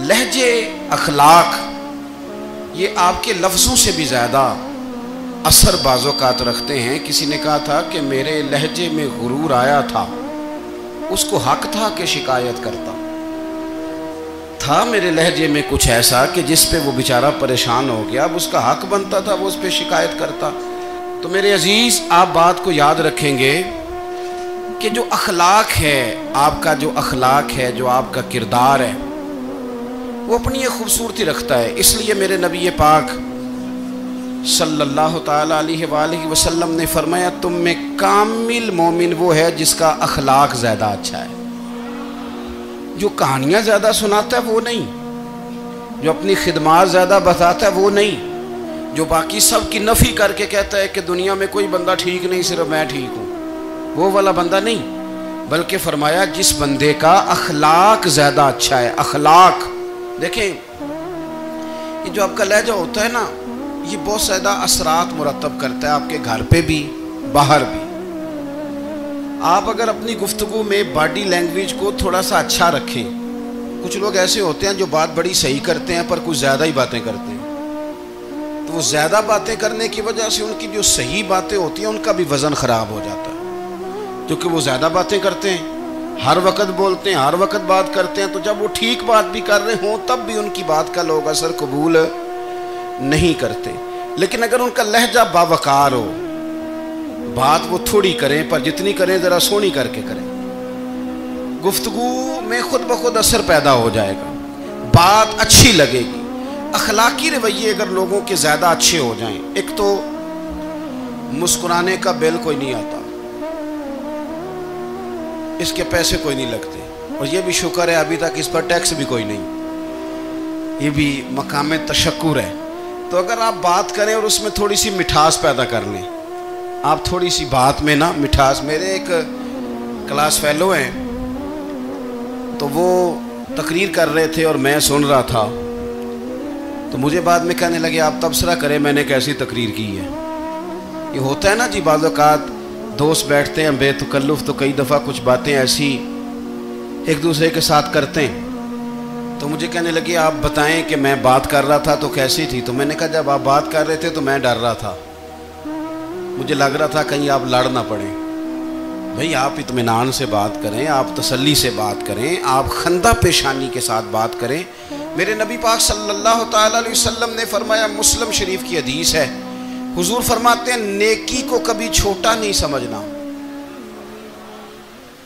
لہجے اخلاق یہ آپ کے لفظوں سے بھی زیادہ اثر بعض اوقات رکھتے ہیں۔ کسی نے کہا تھا کہ میرے لہجے میں غرور آیا تھا، اس کو حق تھا کہ شکایت کرتا تھا، میرے لہجے میں کچھ ایسا کہ جس پہ وہ بیچارہ پریشان ہو گیا، اب اس کا حق بنتا تھا وہ اس پہ شکایت کرتا۔ تو میرے عزیز، آپ بات کو یاد رکھیں گے کہ جو اخلاق ہے، آپ کا جو اخلاق ہے، جو آپ کا کردار ہے، وہ اپنی ایک خوبصورتی رکھتا ہے۔ اس لیے میرے نبی پاک صلی اللہ تعالیٰ علیہ وآلہ وسلم نے فرمایا تم میں کامل مومن وہ ہے جس کا اخلاق زیادہ اچھا ہے۔ جو کہانیاں زیادہ سناتا ہے وہ نہیں، جو اپنی خدمات زیادہ بتاتا ہے وہ نہیں، جو باقی سب کی نفی کر کے کہتا ہے کہ دنیا میں کوئی بندہ ٹھیک نہیں، صرف میں ٹھیک ہوں، وہ والا بندہ نہیں، بلکہ فرمایا جس بندے کا اخلاق زیادہ اچھا ہے۔ اخلاق دیکھیں، یہ جو آپ کا لہجہ ہوتا ہے نا، یہ بہت زیادہ اثرات مرتب کرتا ہے آپ کے گھر پہ بھی، باہر بھی۔ آپ اگر اپنی گفتگو میں باڈی لینگویج کو تھوڑا سا اچھا رکھیں، کچھ لوگ ایسے ہوتے ہیں جو بات بڑی صحیح کرتے ہیں پر کچھ زیادہ ہی باتیں کرتے ہیں، تو وہ زیادہ باتیں کرنے کی وجہ سے ان کی جو صحیح باتیں ہوتی ہیں ان کا بھی وزن خراب ہو جاتا ہے، کیونکہ وہ زیادہ باتیں کرتے ہیں، ہر وقت بولتے ہیں، ہر وقت بات کرتے ہیں، تو جب وہ ٹھیک بات بھی کر رہے ہوں تب بھی ان کی بات کا لوگ اثر قبول نہیں کرتے۔ لیکن اگر ان کا لہجہ باوقار ہو، بات وہ تھوڑی کریں پر جتنی کریں ذرا سونی کر کے کریں، گفتگو میں خود بخود اثر پیدا ہو جائے گا، بات اچھی لگے گی۔ اخلاقی رویے اگر لوگوں کے زیادہ اچھے ہو جائیں، ایک تو مسکرانے کا بل کوئی نہیں آتا، اس کے پیسے کوئی نہیں لگتے، اور یہ بھی شکر ہے ابھی تک اس پر ٹیکس بھی کوئی نہیں، یہ بھی مقام تشکر ہے۔ تو اگر آپ بات کریں اور اس میں تھوڑی سی مٹھاس پیدا کر لیں، آپ تھوڑی سی بات میں نا مٹھاس، میرے ایک کلاس فیلو ہیں تو وہ تقریر کر رہے تھے اور میں سن رہا تھا، تو مجھے بعد میں کہنے لگے آپ تبصرہ کریں میں نے کیسی تقریر کی ہے۔ یہ ہوتا ہے نا جی، بعض اوقات دوست بیٹھتے ہیں بے تکلف تو کئی دفعہ کچھ باتیں ایسی ایک دوسرے کے ساتھ کرتے ہیں، تو مجھے کہنے لگے آپ بتائیں کہ میں بات کر رہا تھا تو کیسی تھی؟ تو میں نے کہا جب آپ بات کر رہے تھے تو میں ڈر رہا تھا، مجھے لگ رہا تھا کہیں آپ لڑ نہ پڑیں۔ بھئی آپ اطمینان سے بات کریں، آپ تسلی سے بات کریں، آپ خندہ پیشانی کے ساتھ بات کریں۔ میرے نبی پاک صلی اللہ تعالیٰ علیہ وسلم نے فرمایا، مسلم شریف کی حدیث ہے، حضور فرماتے ہیں نیکی کو کبھی چھوٹا نہیں سمجھنا،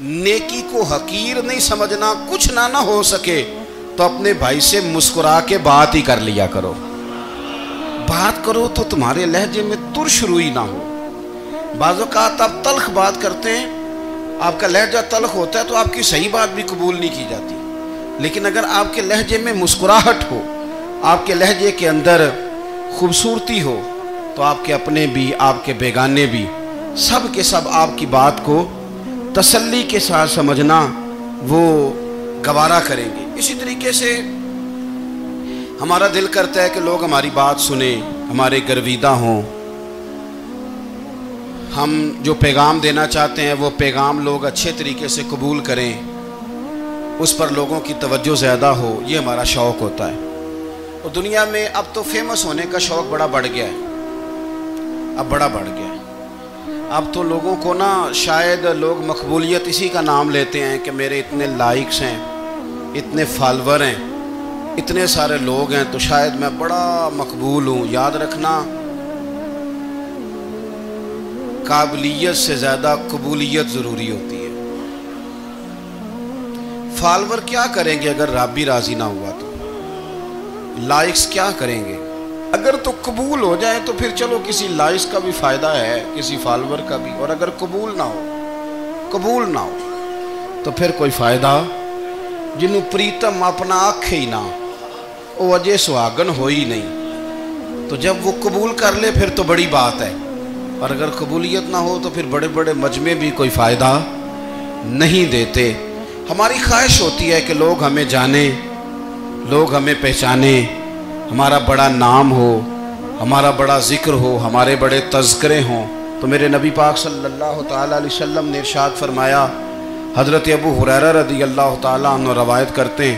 نیکی کو حقیر نہیں سمجھنا، کچھ نہ ہو سکے تو اپنے بھائی سے مسکرا کے بات ہی کر لیا کرو، بات کرو تو تمہارے لہجے میں ترش روئی نہ ہو۔ بعض اوقات آپ تلخ بات کرتے ہیں، آپ کا لہجہ تلخ ہوتا ہے تو آپ کی صحیح بات بھی قبول نہیں کی جاتی، لیکن اگر آپ کے لہجے میں مسکراہٹ ہو، آپ کے لہجے کے اندر خوبصورتی ہو، تو آپ کے اپنے بھی، آپ کے بیگانے بھی، سب کے سب آپ کی بات کو تسلی کے ساتھ سمجھنا وہ گوارا کریں گے۔ اسی طریقے سے ہمارا دل کرتا ہے کہ لوگ ہماری بات سنیں، ہمارے گرویدہ ہوں، ہم جو پیغام دینا چاہتے ہیں وہ پیغام لوگ اچھے طریقے سے قبول کریں، اس پر لوگوں کی توجہ زیادہ ہو، یہ ہمارا شوق ہوتا ہے۔ اور دنیا میں اب تو فیمس ہونے کا شوق بڑا بڑھ گیا ہے، اب بڑا بڑھ گیا ہے۔ اب تو لوگوں کو نا شاید لوگ مقبولیت اسی کا نام لیتے ہیں کہ میرے اتنے لائکس ہیں، اتنے فالور ہیں، اتنے سارے لوگ ہیں تو شاید میں بڑا مقبول ہوں۔ یاد رکھنا، قابلیت سے زیادہ قبولیت ضروری ہوتی ہے۔ فالور کیا کریں گے اگر رب بھی راضی نہ ہوا تو؟ لائکس کیا کریں گے؟ اگر تو قبول ہو جائے تو پھر چلو کسی لائکس کا بھی فائدہ ہے، کسی فالور کا بھی، اور اگر قبول نہ ہو تو پھر کوئی فائدہ جنہوں پریتم اپنا آنکھ ہی نہ، وہ اجے سہاگن ہو ہی نہیں، تو جب وہ قبول کر لے پھر تو بڑی بات ہے، اور اگر قبولیت نہ ہو تو پھر بڑے بڑے مجمع بھی کوئی فائدہ نہیں دیتے۔ ہماری خواہش ہوتی ہے کہ لوگ ہمیں جانیں، لوگ ہمیں پہچانیں، ہمارا بڑا نام ہو، ہمارا بڑا ذکر ہو، ہمارے بڑے تذکرے ہوں۔ تو میرے نبی پاک صلی اللہ تعالیٰ علیہ وسلم نے ارشاد فرمایا، حضرت ابو ہریرہ رضی اللہ تعالیٰ عنہ روایت کرتے ہیں،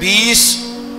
20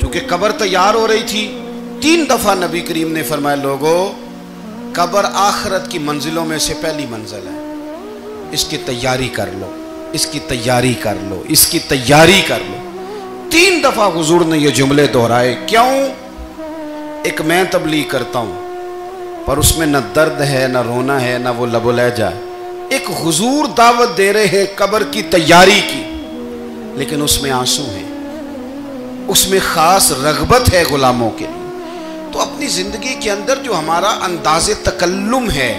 چونکہ قبر تیار ہو رہی تھی، 3 دفعہ نبی کریم نے فرمایا لوگو قبر آخرت کی منزلوں میں سے پہلی منزل ہے، اس کی تیاری کر لو، اس کی تیاری کر لو، اس کی تیاری کر لو۔ 3 دفعہ حضور نے یہ جملے دہرائے۔ کیوں؟ ایک میں تبلیغ کرتا ہوں پر اس میں نہ درد ہے، نہ رونا ہے، نہ وہ لب و لہجہ ہے۔ ایک حضور دعوت دے رہے ہیں قبر کی تیاری کی، لیکن اس میں آنسو ہیں، اس میں خاص رغبت ہے غلاموں کے لیے۔ تو اپنی زندگی کے اندر جو ہمارا انداز تکلم ہے،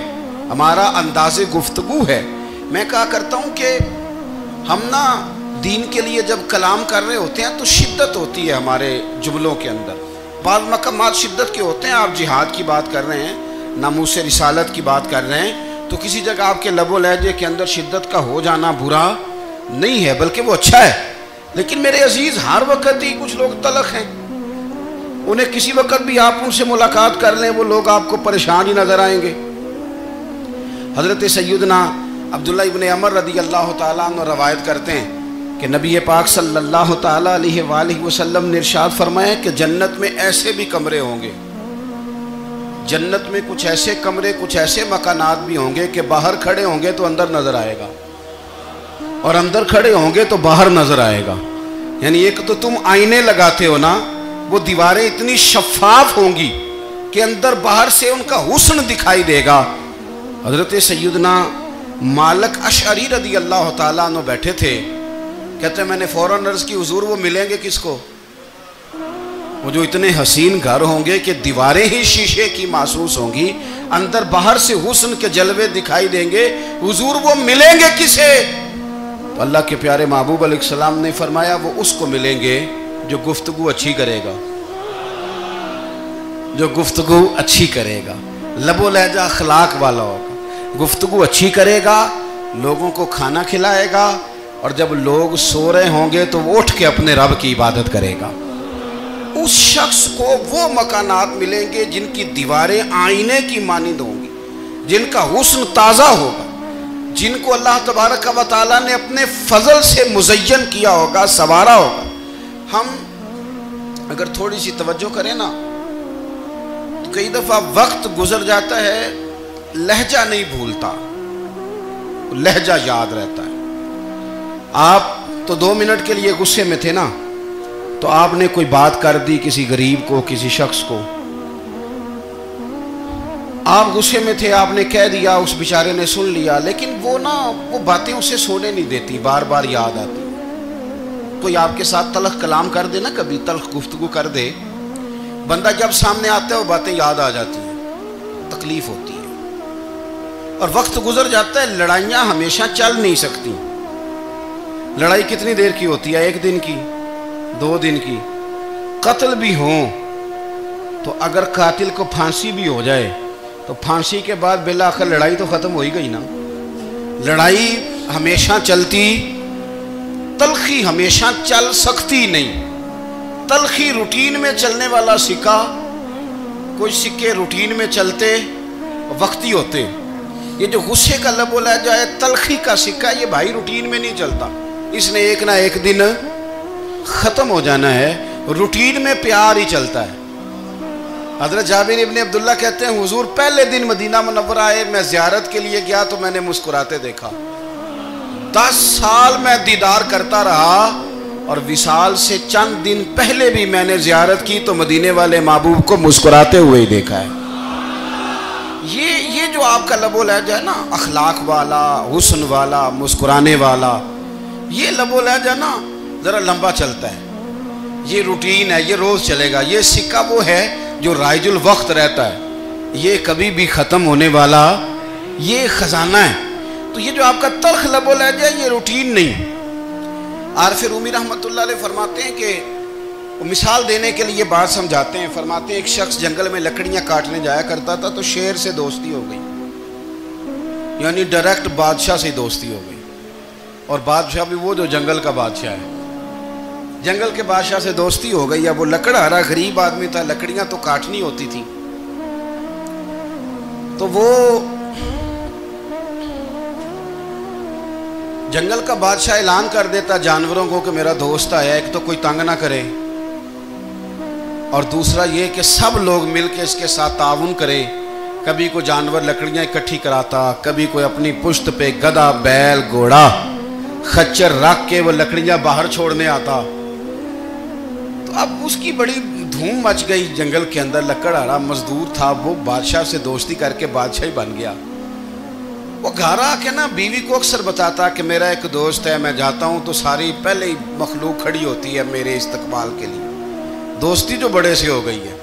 ہمارا انداز گفتگو ہے، میں کہا کرتا ہوں کہ ہم نا دین کے لیے جب کلام کر رہے ہوتے ہیں تو شدت ہوتی ہے ہمارے جملوں کے اندر، بعض مقامات شدت کے ہوتے ہیں۔ آپ جہاد کی بات کر رہے ہیں، ناموس رسالت کی بات کر رہے ہیں، تو کسی جگہ آپ کے لب و لہجے کے اندر شدت کا ہو جانا برا نہیں ہے، بلکہ وہ اچھا ہے۔ لیکن میرے عزیز ہر وقت ہی کچھ لوگ تلخ ہیں، انہیں کسی وقت بھی آپ ان سے ملاقات کر لیں وہ لوگ آپ کو پریشان ہی نظر آئیں گے۔ حضرت سیدنا عبداللہ ابن عمر رضی اللہ تعالیٰ عنہ روایت کرتے ہیں کہ نبی پاک صلی اللہ تعالیٰ علیہ وآلہ وسلم نے ارشاد فرمایا کہ جنت میں ایسے بھی کمرے ہوں گے، جنت میں کچھ ایسے کمرے، کچھ ایسے مکانات بھی ہوں گے کہ باہر کھڑے ہوں گے تو اندر نظر آئے گا، اور اندر کھڑے ہوں گے تو باہر نظر آئے گا۔ یعنی ایک تو تم آئینے لگاتے ہو نا، وہ دیواریں اتنی شفاف ہوں گی کہ اندر باہر سے ان کا حسن دکھائی دے گا۔ حضرت سیدنا مالک اشعری رضی اللہ تعالیٰ عنہ بیٹھے تھے، کہتے ہیں میں نے فوراً عرض کی حضور وہ ملیں گے کس کو؟ وہ جو اتنے حسین گھر ہوں گے کہ دیواریں ہی شیشے کی محسوس ہوں گی، اندر باہر سے حسن کے جلوے دکھائی دیں گے، حضور وہ ملیں گے کسے؟ تو اللہ کے پیارے محبوب علیہ السلام نے فرمایا وہ اس کو ملیں گے جو گفتگو اچھی کرے گا، جو گفتگو اچھی کرے گا، لب و لہجہ اخلاق والا ہوگا، گفتگو اچھی کرے گا، لوگوں کو کھانا کھلائے گا، اور جب لوگ سو رہے ہوں گے تو وہ اٹھ کے اپنے رب کی عبادت کرے گا۔ اس شخص کو وہ مکانات ملیں گے جن کی دیواریں آئینے کی مانند ہوں گی، جن کا حسن تازہ ہوگا، جن کو اللہ تبارک و تعالیٰ نے اپنے فضل سے مزین کیا ہوگا، سنوارا ہوگا۔ ہم اگر تھوڑی سی توجہ کریں نا تو کئی دفعہ وقت گزر جاتا ہے، لہجہ نہیں بھولتا، لہجہ یاد رہتا ہے۔ آپ تو 2 منٹ کے لیے غصے میں تھے نا، تو آپ نے کوئی بات کر دی کسی غریب کو، کسی شخص کو، آپ غصے میں تھے، آپ نے کہہ دیا، اس بیچارے نے سن لیا، لیکن وہ باتیں اسے سونے نہیں دیتی، بار بار یاد آتی۔ کوئی آپ کے ساتھ تلخ کلام کر دے نا، کبھی تلخ گفتگو کر دے، بندہ جب سامنے آتا ہے وہ باتیں یاد آ جاتی ہیں، تکلیف ہوتی ہے، اور وقت گزر جاتا ہے۔ لڑائیاں ہمیشہ چل نہیں سکتی، لڑائی کتنی دیر کی ہوتی ہے؟ 1 دن کی، 2 دن کی۔ قتل بھی ہوں تو اگر قاتل کو پھانسی بھی ہو جائے تو پھانسی کے بعد بالآخر لڑائی تو ختم ہو ہی گئی نا۔ لڑائی ہمیشہ چلتی، تلخی ہمیشہ چل سکتی نہیں۔ تلخی روٹین میں چلنے والا سکہ، کچھ سکے روٹین میں چلتے وقتی ہوتے، یہ جو غصے کا لب و لہجہ ہے، تلخی کا سکہ، یہ بھائی روٹین میں نہیں چلتا، اس نے ایک نہ ایک دن ختم ہو جانا ہے۔ روٹین میں پیار ہی چلتا ہے۔ حضرت جابر ابن عبداللہ کہتے ہیں حضور پہلے دن مدینہ منورہ آئے، میں زیارت کے لیے گیا تو میں نے مسکراتے دیکھا، 10 سال میں دیدار کرتا رہا، اور وصال سے چند دن پہلے بھی میں نے زیارت کی تو مدینے والے محبوب کو مسکراتے ہوئے ہی دیکھا ہے۔ یہ جو آپ کا لب و لہجہ ہے نا، اخلاق والا، حسن والا، مسکرانے والا، یہ لب و لہجہ نا ذرا لمبا چلتا ہے، یہ روٹین ہے، یہ روز چلے گا۔ یہ سکہ وہ ہے جو رائج الوقت رہتا ہے، یہ کبھی بھی ختم ہونے والا یہ خزانہ ہے۔ تو یہ جو آپ کا تلخ لب و لہجہ ہے، یہ روٹین نہیں۔ عارف رومی رحمۃ اللہ علیہ فرماتے ہیں کہ وہ مثال دینے کے لیے بات سمجھاتے ہیں، فرماتے ہیں ایک شخص جنگل میں لکڑیاں کاٹنے جایا کرتا تھا تو شیر سے دوستی ہو گئی، یعنی ڈائریکٹ بادشاہ سے دوستی ہو گئی، اور بادشاہ بھی وہ جو جنگل کا بادشاہ ہے، جنگل کے بادشاہ سے دوستی ہو گئی۔ اب وہ لکڑہارا غریب آدمی تھا، لکڑیاں تو کاٹنی ہوتی تھی، تو وہ جنگل کا بادشاہ اعلان کر دیتا جانوروں کو کہ میرا دوست آیا، ایک تو کوئی تنگ نہ کرے، اور دوسرا یہ کہ سب لوگ مل کے اس کے ساتھ تعاون کریں. کبھی کوئی جانور لکڑیاں اکٹھی کراتا، کبھی کوئی اپنی پشت پہ گدھا، بیل، گھوڑا، خچر رکھ کے وہ لکڑیاں باہر چھوڑنے آتا. تو اب اس کی بڑی دھوم مچ گئی جنگل کے اندر. لکڑہارا مزدور تھا، وہ بادشاہ سے دوستی کر کے بادشاہ ہی بن گیا. وہ گھر آ کے نا بیوی کو اکثر بتاتا کہ میرا ایک دوست ہے، میں جاتا ہوں تو ساری پہلے ہی مخلوق کھڑی ہوتی ہے میرے استقبال کے لیے. دوستی جو بڑے سے ہو گئی ہے.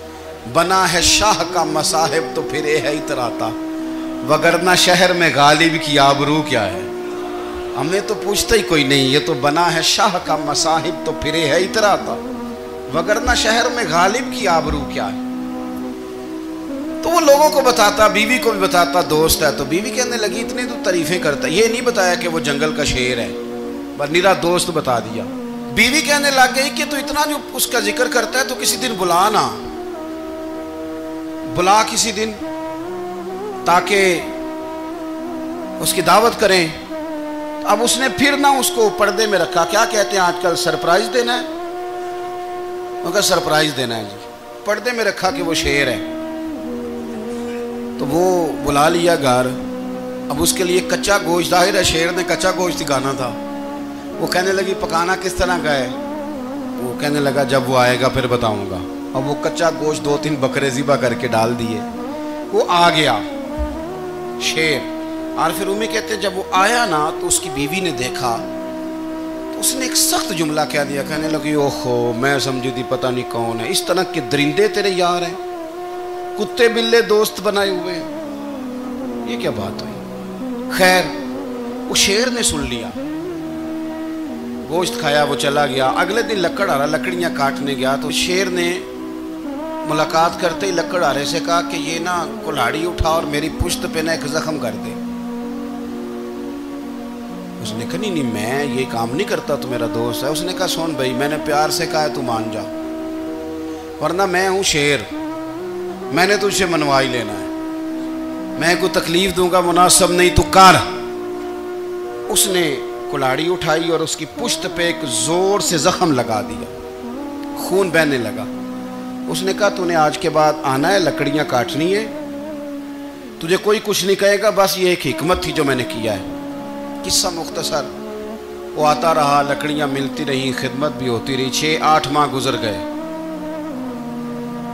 بنا ہے شاہ کا مصاحب تو پھر یہ ہے اتراتا، وگرنہ شہر میں غالب کی آبرو کیا ہے. ہمیں تو پوچھتا ہی کوئی نہیں، یہ تو بنا ہے شاہ کا مصاحب تو پھر یہ ہے اتراتا، وگرنہ شہر میں غالب کی آبرو کیا ہے. تو وہ لوگوں کو بتاتا، بیوی کو بھی بتاتا دوست ہے. تو بیوی کہنے لگی اتنی تو تعریفیں کرتا، یہ نہیں بتایا کہ وہ جنگل کا شیر ہے، بس نیرا دوست بتا دیا. بیوی کہنے لگ گئی کہ تو اتنا جو اس کا ذکر کرتا ہے تو کسی دن بلا کسی دن تاکہ اس کی دعوت کریں. اب اس نے پھر نہ اس کو پردے میں رکھا. کیا کہتے ہیں آج کل، سرپرائز دینا ہے. مگر سرپرائز دینا ہے جی، پردے میں رکھا کہ وہ شیر ہے. تو وہ بلا لیا گھر. اب اس کے لیے کچا گوشت، ظاہر ہے شیر نے کچا گوشت دکھانا تھا. وہ کہنے لگی پکانا کس طرح کا ہے؟ وہ کہنے لگا جب وہ آئے گا پھر بتاؤں گا. اب وہ کچا گوشت 2-3 بکرے ذبح کر کے ڈال دیے. وہ آ گیا شیر. اور پھر امی کہتے جب وہ آیا نا تو اس کی بیوی نے دیکھا تو اس نے ایک سخت جملہ کہہ دیا. کہنے لگی اوہو، میں سمجھی تھی پتہ نہیں کون ہے، اس طرح کے درندے تیرے یار ہیں، کتے بلے دوست بنائے ہوئے ہیں، یہ کیا بات ہوئی؟ خیر وہ شیر نے سن لیا، گوشت کھایا، وہ چلا گیا. اگلے دن لکڑہارا لکڑیاں کاٹنے گیا تو شیر نے ملاقات کرتے ہی لکڑہارے سے کہا کہ یہ نا کلہاڑی اٹھا اور میری پشت پہ نا ایک زخم کر دے. اس نے کہا نہیں میں یہ کام نہیں کرتا، تو میرا دوست ہے. اس نے کہا سن بھائی، میں نے پیار سے کہا ہے تو مان جا، ورنہ میں ہوں شیر، میں نے تجھ سے منوا ہی لینا ہے، میں کوئی تکلیف دوں گا مناسب نہیں، تو کر. اس نے کلاڑی اٹھائی اور اس کی پشت پہ ایک زور سے زخم لگا دیا، خون بہنے لگا. اس نے کہا تو نے آج کے بعد آنا ہے، لکڑیاں کاٹنی ہے، تجھے کوئی کچھ نہیں کہے گا، بس یہ ایک حکمت تھی جو میں نے کیا ہے. قصہ مختصر. وہ آتا رہا، لکڑیاں ملتی رہیں، خدمت بھی ہوتی رہی. 6-8 ماہ گزر گئے.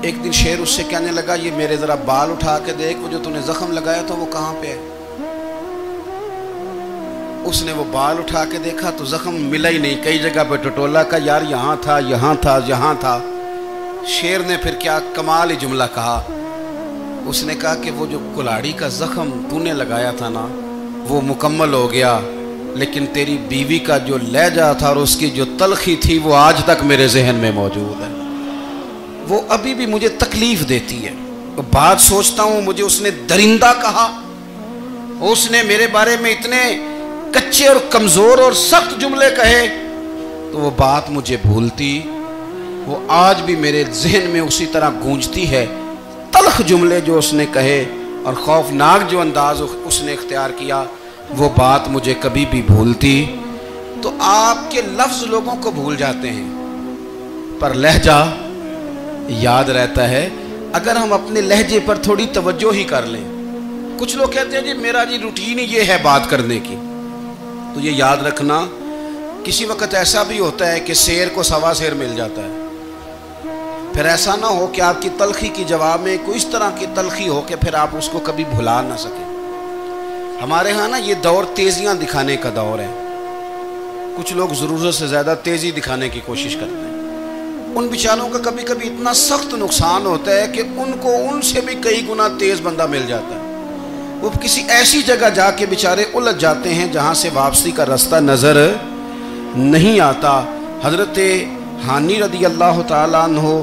ایک دن شیر اس سے کہنے لگا یہ میرے ذرا بال اٹھا کے دیکھ، وہ جو تو نے زخم لگایا تھا وہ کہاں پہ ہے. اس نے وہ بال اٹھا کے دیکھا تو زخم ملا ہی نہیں، کئی جگہ پہ ٹٹولا کا یار یہاں تھا یہاں تھا یہاں تھا. شیر نے پھر کیا کمال ہی جملہ کہا. اس نے کہا کہ وہ جو کلاڑی کا زخم تو نے لگایا تھا نا وہ مکمل ہو گیا، لیکن تیری بیوی کا جو لہجہ تھا اور اس کی جو تلخی تھی وہ آج تک میرے ذہن میں موجود ہے، وہ ابھی بھی مجھے تکلیف دیتی ہے. بات سوچتا ہوں مجھے اس نے درندہ کہا، اس نے میرے بارے میں اتنے کچے اور کمزور اور سخت جملے کہے، تو وہ بات مجھے بھولتی، وہ آج بھی میرے ذہن میں اسی طرح گونجتی ہے. تلخ جملے جو اس نے کہے اور خوفناک جو انداز اس نے اختیار کیا، وہ بات مجھے کبھی بھی بھولتی. تو آپ کے لفظ لوگوں کو بھول جاتے ہیں پر لہجہ یاد رہتا ہے اگر ہم اپنے لہجے پر تھوڑی توجہ ہی کر لیں. کچھ لوگ کہتے ہیں جی میرا جی روٹین ہی یہ ہے بات کرنے کی، تو یہ یاد رکھنا کسی وقت ایسا بھی ہوتا ہے کہ شیر کو سوا شیر مل جاتا ہے. پھر ایسا نہ ہو کہ آپ کی تلخی کی جواب میں کوئی اس طرح کی تلخی ہو کہ پھر آپ اس کو کبھی بھلا نہ سکیں. ہمارے ہاں نا یہ دور تیزیاں دکھانے کا دور ہے. کچھ لوگ ضرورت سے زیادہ تیزی دکھانے کی کوشش کرتے ہیں. ان بیچاروں کا کبھی کبھی اتنا سخت نقصان ہوتا ہے کہ ان کو ان سے بھی کئی گنا تیز بندہ مل جاتا ہے. وہ کسی ایسی جگہ جا کے بیچارے الجھ جاتے ہیں جہاں سے واپسی کا راستہ نظر نہیں آتا. حضرت ہانی رضی اللہ تعالیٰ عنہ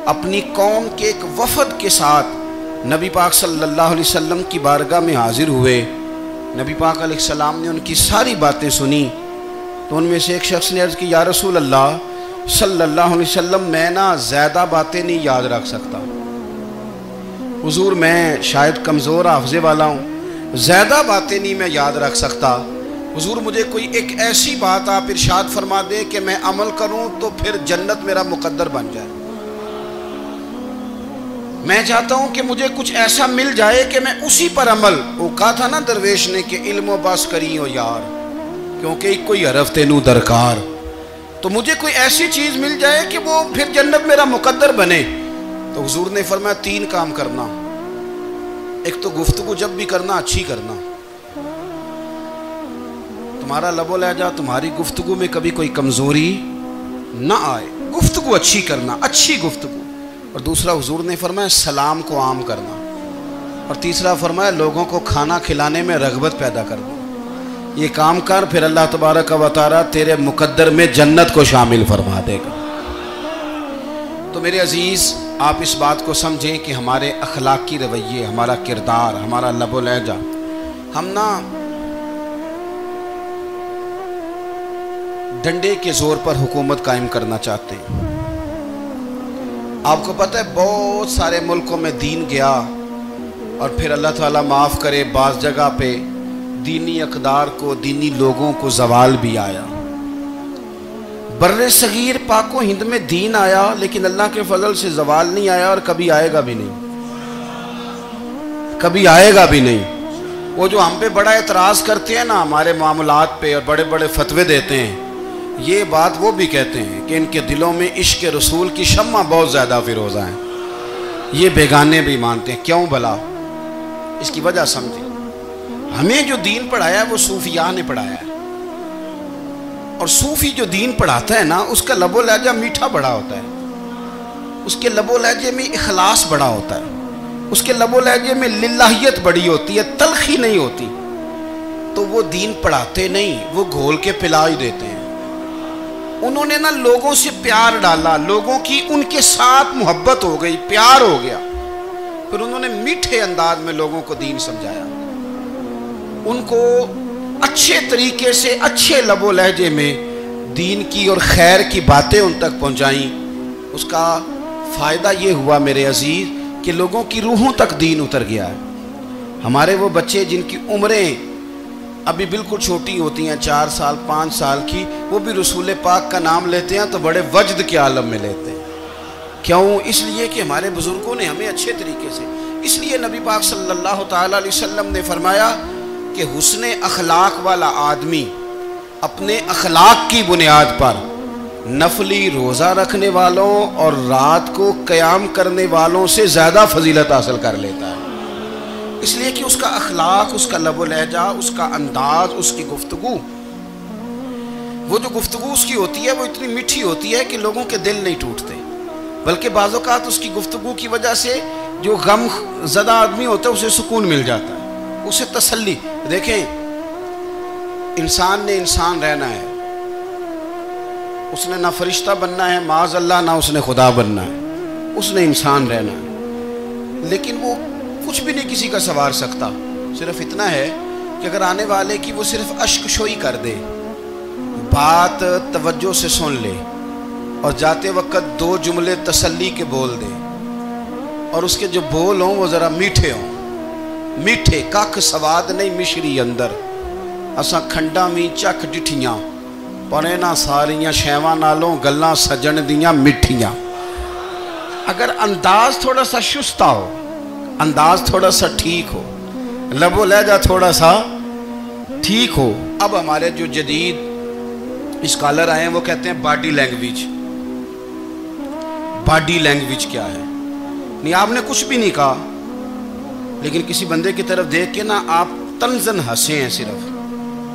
اپنی قوم کے ایک وفد کے ساتھ نبی پاک صلی اللہ علیہ وسلم کی بارگاہ میں حاضر ہوئے. نبی پاک علیہ السلام نے ان کی ساری باتیں سنی تو ان میں سے ایک شخص نے عرض کی یا رسول اللہ صلی اللہ علیہ وسلم میں نا زیادہ باتیں نہیں یاد رکھ سکتا. حضور میں شاید کمزور حافظے والا ہوں، زیادہ باتیں نہیں میں یاد رکھ سکتا. حضور مجھے کوئی ایک ایسی بات آپ ارشاد فرما دیں کہ میں عمل کروں تو پھر جنت میرا مقدر بن جائے. میں چاہتا ہوں کہ مجھے کچھ ایسا مل جائے کہ میں اسی پر عمل، وہ کہا تھا نا درویش نے کہ علم و بس کری ہو یار، کیونکہ ایک کوئی حرف تینوں درکار، تو مجھے کوئی ایسی چیز مل جائے کہ وہ پھر جنت میرا مقدر بنے۔ تو حضور نے فرمایا 3 کام کرنا، ایک تو گفتگو جب بھی کرنا اچھی کرنا، تمہارا لب و لہجہ، تمہاری گفتگو میں کبھی کوئی کمزوری نہ آئے، گفتگو اچھی کرنا، اچھی گفتگو۔ اور دوسرا حضور نے فرمایا سلام کو عام کرنا، اور تیسرا فرمایا لوگوں کو کھانا کھلانے میں رغبت پیدا کرنا۔ یہ کام کر، پھر اللہ تبارک و تعالی تیرے مقدر میں جنت کو شامل فرما دے گا۔ تو میرے عزیز، آپ اس بات کو سمجھیں کہ ہمارے اخلاقی رویے، ہمارا کردار، ہمارا لب و لہجہ، ہم نا ڈنڈے کے زور پر حکومت قائم کرنا چاہتے ہیں۔ آپ کو پتہ ہے بہت سارے ملکوں میں دین گیا، اور پھر اللہ تعالیٰ معاف کرے بعض جگہ پہ دینی اقدار کو، دینی لوگوں کو زوال بھی آیا۔ بر صغیر پاک و ہند میں دین آیا، لیکن اللہ کے فضل سے زوال نہیں آیا، اور کبھی آئے گا بھی نہیں، کبھی آئے گا بھی نہیں۔ وہ جو ہم پہ بڑا اعتراض کرتے ہیں نا ہمارے معاملات پہ، اور بڑے بڑے فتوے دیتے ہیں، یہ بات وہ بھی کہتے ہیں کہ ان کے دلوں میں عشق رسول کی شمع بہت زیادہ فیروزہ ہیں، یہ بیگانے بھی مانتے ہیں۔ کیوں بھلا؟ اس کی وجہ سمجھیں، ہمیں جو دین پڑھایا ہے وہ صوفیاء نے پڑھایا ہے، اور صوفی جو دین پڑھاتا ہے نا اس کا لب و لہجہ میٹھا بڑا ہوتا ہے، اس کے لب و لہجے میں اخلاص بڑا ہوتا ہے، اس کے لب و لہجے میں للہیت بڑی ہوتی ہے، تلخی نہیں ہوتی۔ تو وہ دین پڑھاتے نہیں، وہ گھول کے پلا ہی دیتے ہیں۔ انہوں نے نا لوگوں سے پیار ڈالا، لوگوں کی ان کے ساتھ محبت ہو گئی، پیار ہو گیا، پھر انہوں نے میٹھے انداز میں لوگوں کو دین سمجھایا، ان کو اچھے طریقے سے، اچھے لب و لہجے میں دین کی اور خیر کی باتیں ان تک پہنچائیں۔ اس کا فائدہ یہ ہوا میرے عزیز کہ لوگوں کی روحوں تک دین اتر گیا ہے۔ ہمارے وہ بچے جن کی عمریں ابھی بالکل چھوٹی ہوتی ہیں، 4 سال 5 سال کی، وہ بھی رسول پاک کا نام لیتے ہیں تو بڑے وجد کے عالم میں لیتے ہیں۔ کیوں؟ اس لیے کہ ہمارے بزرگوں نے ہمیں اچھے طریقے سے، اس لیے نبی پاک صلی اللہ تعالیٰ علیہ وسلم نے فرمایا کہ حسن اخلاق والا آدمی اپنے اخلاق کی بنیاد پر نفلی روزہ رکھنے والوں اور رات کو قیام کرنے والوں سے زیادہ فضیلت حاصل کر لیتا ہے، اس لیے کہ اس کا اخلاق، اس کا لب و لہجہ، اس کا انداز، اس کی گفتگو، وہ جو گفتگو اس کی ہوتی ہے وہ اتنی میٹھی ہوتی ہے کہ لوگوں کے دل نہیں ٹوٹتے، بلکہ بعض اوقات اس کی گفتگو کی وجہ سے جو غم زدہ آدمی ہوتا ہے اسے سکون مل جاتا ہے، اسے تسلی۔ دیکھیں، انسان نے انسان رہنا ہے، اس نے نہ فرشتہ بننا ہے معاذ اللہ، نہ اس نے خدا بننا ہے، اس نے انسان رہنا ہے، لیکن وہ کچھ بھی نہیں کسی کا سنوار سکتا، صرف اتنا ہے کہ اگر آنے والے کی وہ صرف اشک شوئی کر دے، بات توجہ سے سن لے، اور جاتے وقت 2 جملے تسلی کے بول دے، اور اس کے جو بول ہوں وہ ذرا میٹھے ہوں، میٹھے، کک سواد نہیں مشری اندر، اساں کھنڈا می چک ڈٹھیاں، پڑے نہ ساریاں شیواں نالوں گلاں سجن دیاں مٹھیاں۔ اگر انداز تھوڑا سا شستہ ہو، انداز تھوڑا سا ٹھیک ہو، لب و لہجہ تھوڑا سا ٹھیک ہو۔ اب ہمارے جو جدید اسکالر آئے ہیں وہ کہتے ہیں باڈی لینگویج۔ باڈی لینگویج کیا ہے؟ نہیں، آپ نے کچھ بھی نہیں کہا، لیکن کسی بندے کی طرف دیکھ کے نا آپ تنزن ہنسے ہیں، صرف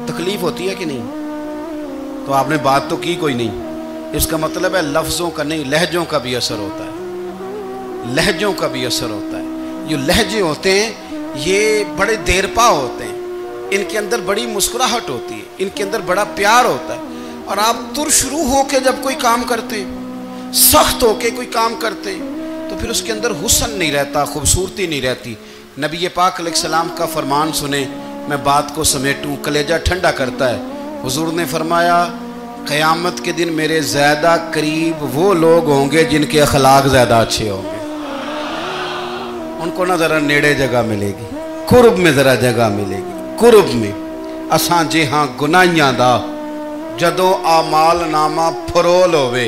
تکلیف ہوتی ہے کہ نہیں؟ تو آپ نے بات تو کی کوئی نہیں، اس کا مطلب ہے لفظوں کا نہیں، لہجوں کا بھی اثر ہوتا ہے، لہجوں کا بھی اثر ہوتا ہے۔ جو لہجے ہوتے ہیں یہ بڑے دیر پا ہوتے ہیں، ان کے اندر بڑی مسکراہٹ ہوتی ہے، ان کے اندر بڑا پیار ہوتا ہے، اور آپ ترشروح ہو کے جب کوئی کام کرتے ہیں، سخت ہو کے کوئی کام کرتے ہیں، تو پھر اس کے اندر حسن نہیں رہتا، خوبصورتی نہیں رہتی۔ نبی پاک علیہ السلام کا فرمان سنیں، میں بات کو سمیٹوں، کلیجہ ٹھنڈا کرتا ہے۔ حضور نے فرمایا قیامت کے دن میرے زیادہ قریب وہ لوگ ہوں گے جن کے اخلاق زیادہ اچھے ہوں گے، ان کو نہ ذرا نیڑے جگہ ملے گی، قرب میں ذرا جگہ ملے گی، قرب میں۔ اساں جے ہاں گناہیاں دا جدوں آمال نامہ پھرول ہوئے،